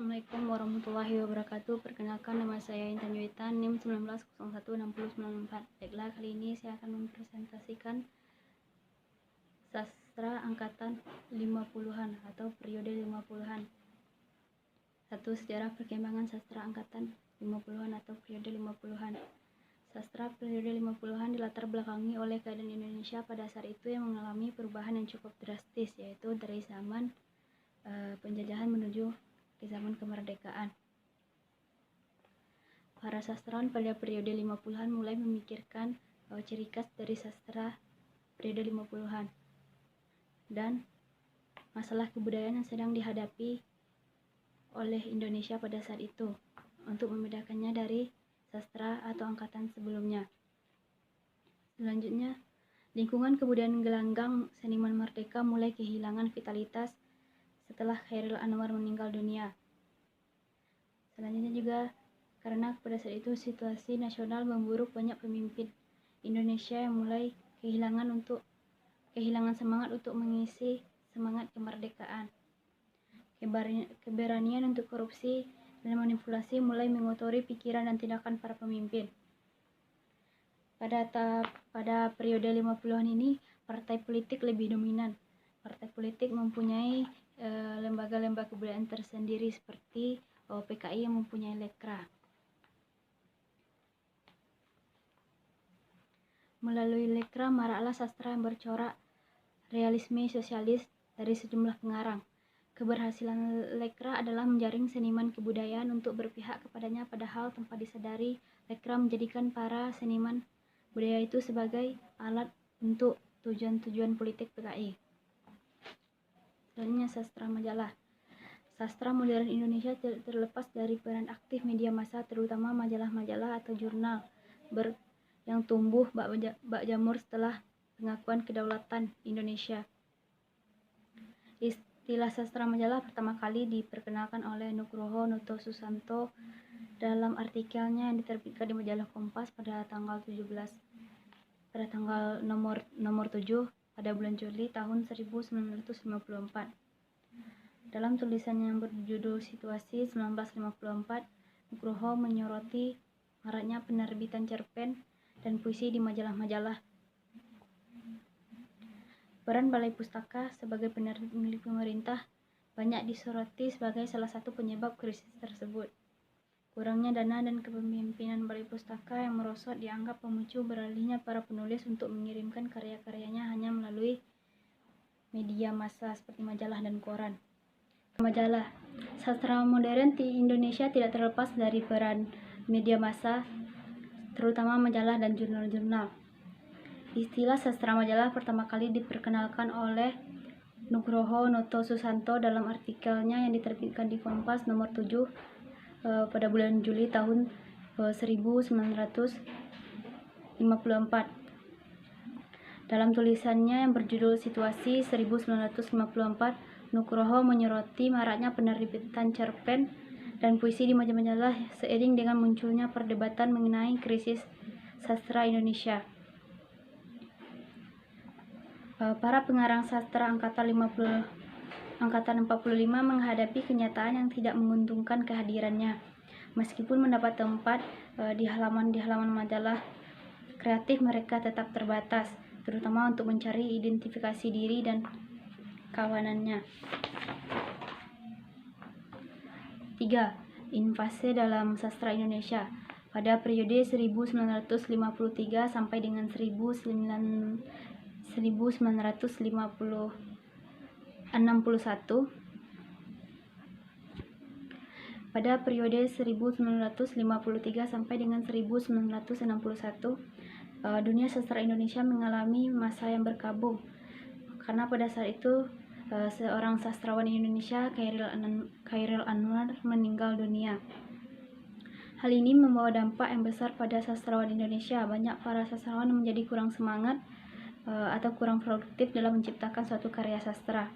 Assalamualaikum warahmatullahi wabarakatuh. Perkenalkan, nama saya Intan Yuitan, NIM 19016094. Baiklah, kali ini saya akan mempresentasikan sastra angkatan 50-an atau periode 50-an. 1. Sejarah perkembangan sastra angkatan 50-an atau periode 50-an. Sastra periode 50-an dilatar belakangi oleh keadaan Indonesia pada saat itu yang mengalami perubahan yang cukup drastis, yaitu dari zaman penjajahan menuju ke zaman kemerdekaan. Para sastrawan pada periode 50-an mulai memikirkan ciri khas dari sastra periode 50-an dan masalah kebudayaan yang sedang dihadapi oleh Indonesia pada saat itu untuk membedakannya dari sastra atau angkatan sebelumnya. Selanjutnya, lingkungan kebudayaan gelanggang seniman merdeka mulai kehilangan vitalitas setelah Chairil Anwar meninggal dunia. Selanjutnya juga karena pada saat itu situasi nasional memburuk, banyak pemimpin Indonesia yang mulai kehilangan semangat untuk mengisi semangat kemerdekaan. Keberanian untuk korupsi dan manipulasi mulai mengotori pikiran dan tindakan para pemimpin. Pada periode 50-an ini, partai politik lebih dominan. Partai politik mempunyai lembaga-lembaga kebudayaan tersendiri seperti PKI yang mempunyai Lekra. Melalui Lekra maraklah sastra yang bercorak realisme sosialis dari sejumlah pengarang. Keberhasilan Lekra adalah menjaring seniman kebudayaan untuk berpihak kepadanya, padahal tanpa disadari Lekra menjadikan para seniman budaya itu sebagai alat untuk tujuan-tujuan politik PKI. Selanjutnya, sastra majalah. Sastra modern Indonesia tidak terlepas dari peran aktif media massa, terutama majalah-majalah atau jurnal yang tumbuh bak jamur setelah pengakuan kedaulatan Indonesia. Istilah sastra majalah pertama kali diperkenalkan oleh Nugroho Noto Susanto dalam artikelnya yang diterbitkan di majalah Kompas pada tanggal nomor 7 pada bulan Juli tahun 1954. Dalam tulisannya yang berjudul Situasi 1954, Nugroho menyoroti maraknya penerbitan cerpen dan puisi di majalah-majalah. Peran Balai Pustaka sebagai penerbit milik pemerintah banyak disoroti sebagai salah satu penyebab krisis tersebut. Kurangnya dana dan kepemimpinan Balai Pustaka yang merosot dianggap pemicu beralihnya para penulis untuk mengirimkan karya-karyanya hanya melalui media massa seperti majalah dan koran. Majalah. Sastra modern di Indonesia tidak terlepas dari peran media massa, terutama majalah dan jurnal-jurnal. Istilah sastra majalah pertama kali diperkenalkan oleh Nugroho Noto Susanto dalam artikelnya yang diterbitkan di Kompas nomor 7 pada bulan Juli tahun 1954. Dalam tulisannya yang berjudul Situasi 1954, Nugroho menyoroti maraknya penerbitan cerpen dan puisi di majalah seiring dengan munculnya perdebatan mengenai krisis sastra Indonesia. Para pengarang sastra angkatan 45 menghadapi kenyataan yang tidak menguntungkan kehadirannya. Meskipun mendapat tempat di halaman majalah, kreatif mereka tetap terbatas, terutama untuk mencari identifikasi diri dan kawanannya. 3. Invasi dalam sastra Indonesia. Pada periode 1953 sampai dengan 1961, pada periode 1953 sampai dengan 1961, dunia sastra Indonesia mengalami masa yang berkabung karena pada saat itu seorang sastrawan Indonesia, Chairil Anwar, meninggal dunia. Hal ini membawa dampak yang besar pada sastrawan Indonesia. Banyak para sastrawan menjadi kurang semangat atau kurang produktif dalam menciptakan suatu karya sastra.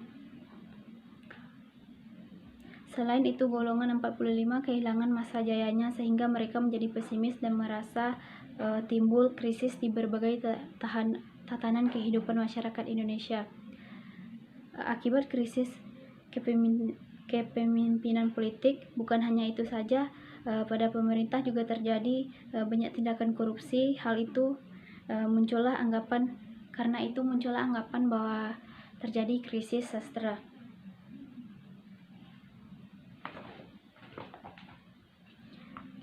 Selain itu, golongan 45 kehilangan masa jayanya sehingga mereka menjadi pesimis dan merasa timbul krisis di berbagai tatanan kehidupan masyarakat Indonesia. Akibat krisis kepemimpinan politik. Bukan hanya itu saja, pada pemerintah juga terjadi banyak tindakan korupsi. Karena itu muncullah anggapan bahwa terjadi krisis sastra.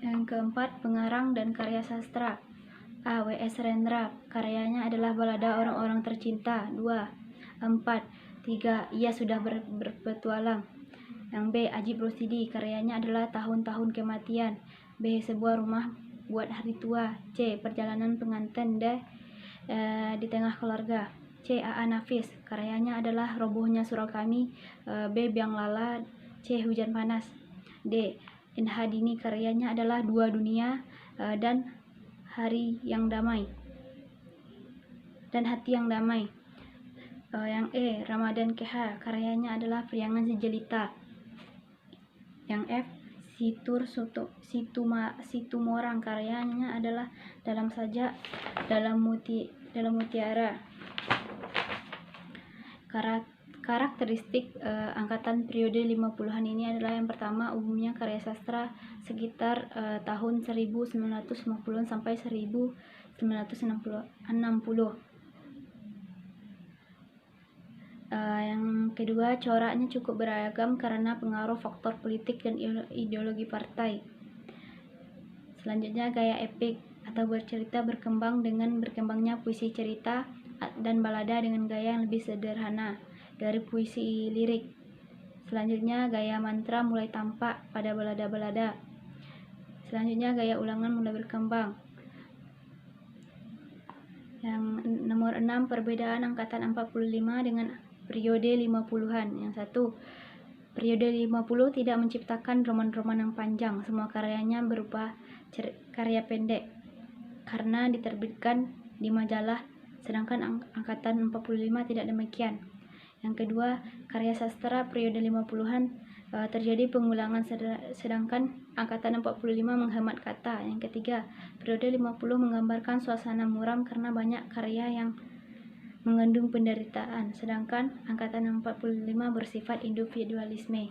Yang keempat, pengarang dan karya sastra. A. W.S. Rendra, karyanya adalah Balada Orang-orang Tercinta. 2. 3. Ia Sudah Berpetualang. Yang B. Ajib Rosidi, karyanya adalah Tahun-tahun Kematian. B. Sebuah Rumah Buat Hari Tua. C. Perjalanan Pengantin di Tengah Keluarga. C. A.A. Nafis, karyanya adalah Robohnya Surau Kami. B. Biang Lala. C. Hujan Panas. D. N.H. Dini, karyanya adalah Dua Dunia dan Hati yang Damai. Yang E. Ramadan KH, karyanya adalah Priangan Sejelita. Yang F. Situmorang, karyanya adalah Dalam Saja, Dalam Mutiara. Karakteristik angkatan periode 50-an ini adalah: yang pertama, umumnya karya sastra sekitar tahun 1950 sampai 1960. Yang kedua, coraknya cukup beragam karena pengaruh faktor politik dan ideologi partai. Selanjutnya, gaya epik atau bercerita berkembang dengan berkembangnya puisi cerita dan balada dengan gaya yang lebih sederhana dari puisi lirik. Selanjutnya, gaya mantra mulai tampak pada balada-balada. Selanjutnya, gaya ulangan mulai berkembang. Yang nomor 6, perbedaan angkatan 45 dengan periode 50-an. Yang 1, periode 50 tidak menciptakan roman-roman yang panjang. Semua karyanya berupa karya pendek karena diterbitkan di majalah, sedangkan angkatan 45 tidak demikian. Yang kedua, karya sastra periode 50-an terjadi pengulangan, sedangkan angkatan 45 menghemat kata. Yang ketiga, periode 50 menggambarkan suasana muram karena banyak karya yang mengandung penderitaan, sedangkan angkatan 45 bersifat individualisme.